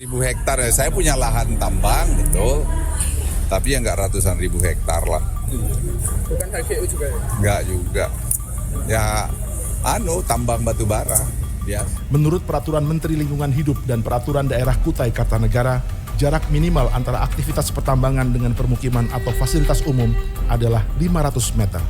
1.000 hektar ya, saya punya lahan tambang betul, tapi ya nggak ratusan ribu hektar lah. Bukan HGU juga ya? Nggak juga, ya tambang batu bara biasa. Menurut Peraturan Menteri Lingkungan Hidup dan Peraturan Daerah Kutai Kartanegara, jarak minimal antara aktivitas pertambangan dengan permukiman atau fasilitas umum adalah 500 meter.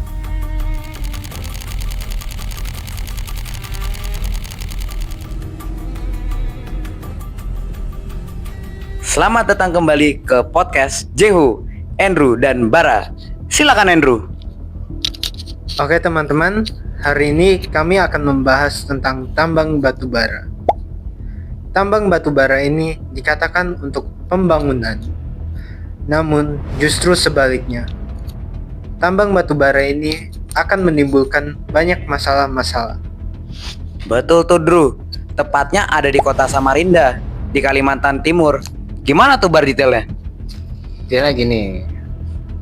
Selamat datang kembali ke podcast Jehu, Andrew, dan Bara. Silakan Andrew. Oke teman-teman, hari ini kami akan membahas tentang tambang batu bara. Tambang batu bara ini dikatakan untuk pembangunan. Namun justru sebaliknya. Tambang batu bara ini akan menimbulkan banyak masalah-masalah. Betul tuh Drew, tepatnya ada di kota Samarinda, di Kalimantan Timur. Gimana tuh Bar detailnya? Detailnya gini,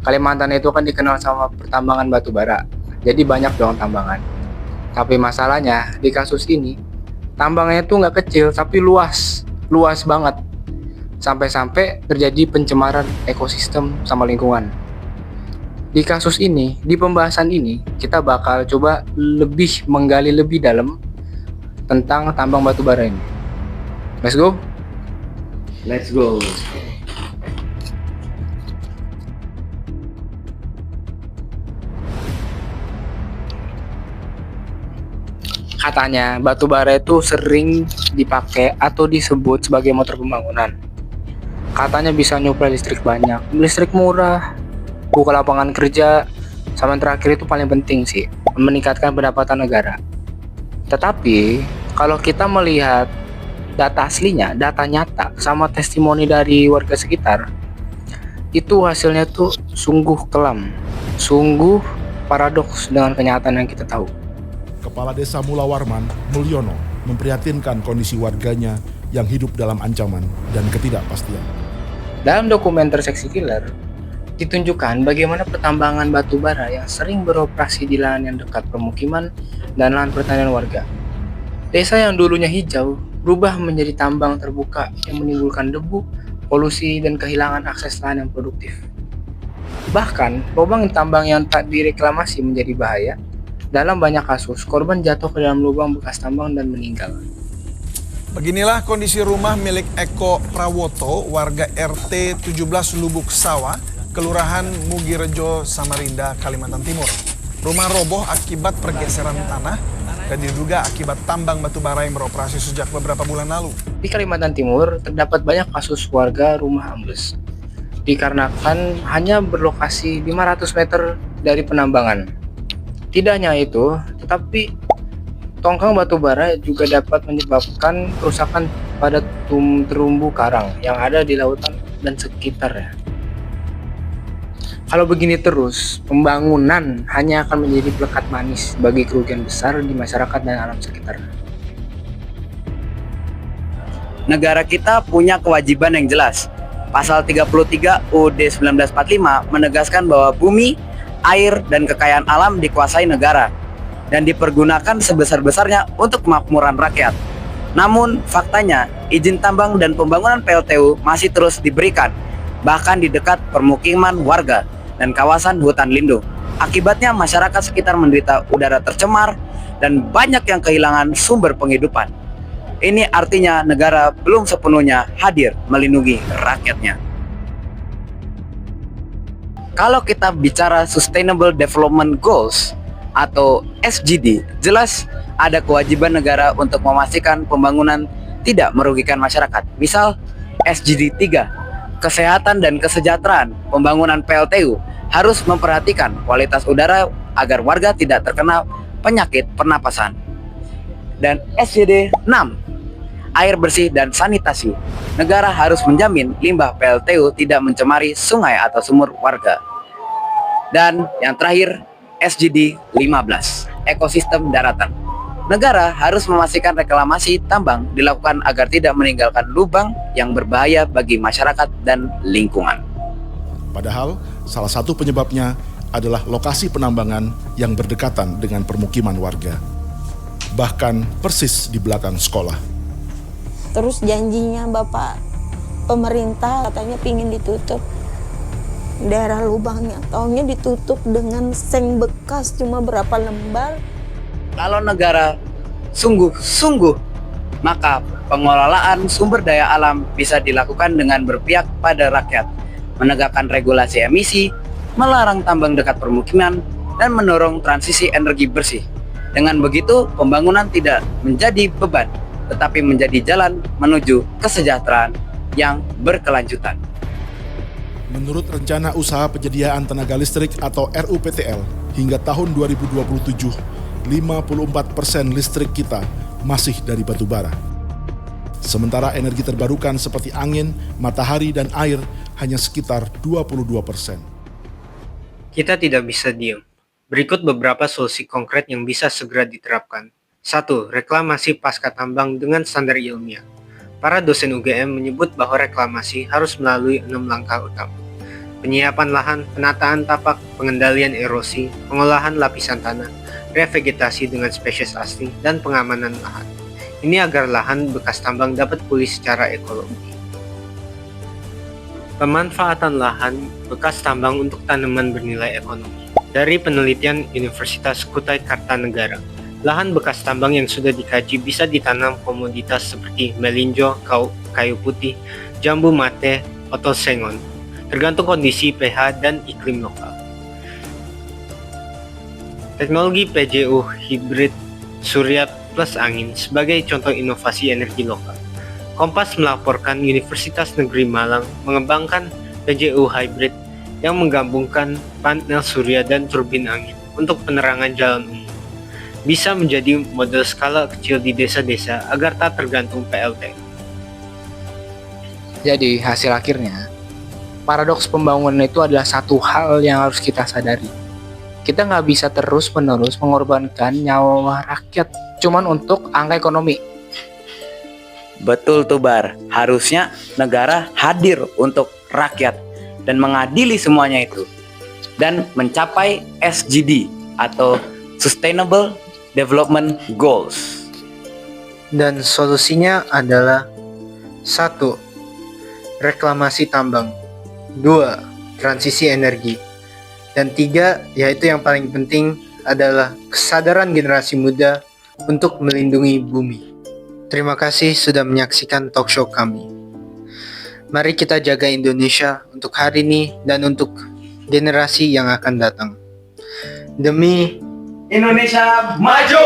Kalimantan itu kan dikenal sama pertambangan batu bara, jadi banyak dong tambangan. Tapi masalahnya di kasus ini, tambangnya itu nggak kecil tapi luas banget. Sampai-sampai terjadi pencemaran ekosistem sama lingkungan. Di kasus ini, di pembahasan ini, kita bakal coba menggali lebih dalam tentang tambang batu bara ini. Let's go! Let's go. Katanya batu bara itu sering dipakai atau disebut sebagai motor pembangunan. Katanya bisa nyuplai listrik banyak, listrik murah, buka lapangan kerja, sama yang terakhir itu paling penting sih, meningkatkan pendapatan negara. Tetapi kalau kita melihat data aslinya, data nyata, sama testimoni dari warga sekitar, itu hasilnya tuh sungguh kelam, sungguh paradoks dengan kenyataan yang kita tahu. Kepala Desa Mulawarman, Mulyono, memprihatinkan kondisi warganya yang hidup dalam ancaman dan ketidakpastian. Dalam dokumenter Seksi Killer, ditunjukkan bagaimana pertambangan batu bara yang sering beroperasi di lahan yang dekat permukiman dan lahan pertanian warga. Desa yang dulunya hijau berubah menjadi tambang terbuka yang menimbulkan debu, polusi, dan kehilangan akses lahan yang produktif. Bahkan, lubang tambang yang tak direklamasi menjadi bahaya. Dalam banyak kasus, korban jatuh ke dalam lubang bekas tambang dan meninggal. Beginilah kondisi rumah milik Eko Prawoto, warga RT 17 Lubuk Sawah, Kelurahan Mugirejo, Samarinda, Kalimantan Timur. Rumah roboh akibat pergeseran tanah dan diduga akibat tambang batu bara yang beroperasi sejak beberapa bulan lalu. Di Kalimantan Timur, terdapat banyak kasus warga rumah ambles, dikarenakan hanya berlokasi 500 meter dari penambangan. Tidak hanya itu, tetapi tongkang batu bara juga dapat menyebabkan kerusakan pada terumbu karang yang ada di lautan dan sekitarnya. Kalau begini terus, pembangunan hanya akan menjadi pelekat manis bagi kerugian besar di masyarakat dan alam sekitar. Negara kita punya kewajiban yang jelas. Pasal 33 UUD 1945 menegaskan bahwa bumi, air, dan kekayaan alam dikuasai negara dan dipergunakan sebesar-besarnya untuk kemakmuran rakyat. Namun, faktanya, izin tambang dan pembangunan PLTU masih terus diberikan, bahkan di dekat permukiman warga dan kawasan hutan lindung. Akibatnya masyarakat sekitar menderita udara tercemar dan banyak yang kehilangan sumber penghidupan. Ini artinya negara belum sepenuhnya hadir melindungi rakyatnya. Kalau kita bicara Sustainable Development Goals atau SDG, jelas ada kewajiban negara untuk memastikan pembangunan tidak merugikan masyarakat. Misal SDG 3, kesehatan dan kesejahteraan. Pembangunan PLTU harus memperhatikan kualitas udara agar warga tidak terkena penyakit pernapasan. Dan SDG 6, air bersih dan sanitasi. Negara harus menjamin limbah PLTU tidak mencemari sungai atau sumur warga. Dan yang terakhir, SDG 15, ekosistem daratan. Negara harus memastikan reklamasi tambang dilakukan agar tidak meninggalkan lubang yang berbahaya bagi masyarakat dan lingkungan. Padahal, salah satu penyebabnya adalah lokasi penambangan yang berdekatan dengan permukiman warga. Bahkan persis di belakang sekolah. Terus janjinya Bapak pemerintah katanya pingin ditutup daerah lubangnya, taunya ditutup dengan seng bekas cuma berapa lembar. Kalau negara sungguh-sungguh, maka pengelolaan sumber daya alam bisa dilakukan dengan berpihak pada rakyat, menegakkan regulasi emisi, melarang tambang dekat permukiman, dan mendorong transisi energi bersih. Dengan begitu, pembangunan tidak menjadi beban, tetapi menjadi jalan menuju kesejahteraan yang berkelanjutan. Menurut Rencana Usaha Penyediaan Tenaga Listrik atau RUPTL, hingga tahun 2027, 54% listrik kita masih dari batu bara. Sementara energi terbarukan seperti angin, matahari, dan air hanya sekitar 22%. Kita tidak bisa diam. Berikut beberapa solusi konkret yang bisa segera diterapkan. 1. Reklamasi pasca tambang dengan standar ilmiah. Para dosen UGM menyebut bahwa reklamasi harus melalui 6 langkah utama. Penyiapan lahan, penataan tapak, pengendalian erosi, pengolahan lapisan tanah, revegetasi dengan spesies asli, dan pengamanan lahan. Ini agar lahan bekas tambang dapat pulih secara ekologi. Pemanfaatan lahan bekas tambang untuk tanaman bernilai ekonomi. Dari penelitian Universitas Kutai Kartanegara, lahan bekas tambang yang sudah dikaji bisa ditanam komoditas seperti melinjo, kayu putih, jambu mate, atau sengon, tergantung kondisi pH dan iklim lokal. Teknologi PJU hibrid surya plus angin sebagai contoh inovasi energi lokal. Kompas melaporkan Universitas Negeri Malang mengembangkan PJU hybrid yang menggabungkan panel surya dan turbin angin untuk penerangan jalan umum. Bisa menjadi model skala kecil di desa-desa agar tak tergantung PLT. Jadi hasil akhirnya, paradoks pembangunan itu adalah satu hal yang harus kita sadari. Kita nggak bisa terus-menerus mengorbankan nyawa rakyat cuman untuk angka ekonomi. Betul tuh Bar, harusnya negara hadir untuk rakyat dan mengadili semuanya itu. Dan mencapai SDG atau Sustainable Development Goals. Dan solusinya adalah 1. Reklamasi tambang, 2. Transisi energi, dan 3, yaitu yang paling penting, adalah kesadaran generasi muda untuk melindungi bumi. Terima kasih sudah menyaksikan talk show kami. Mari kita jaga Indonesia untuk hari ini dan untuk generasi yang akan datang. Demi Indonesia maju!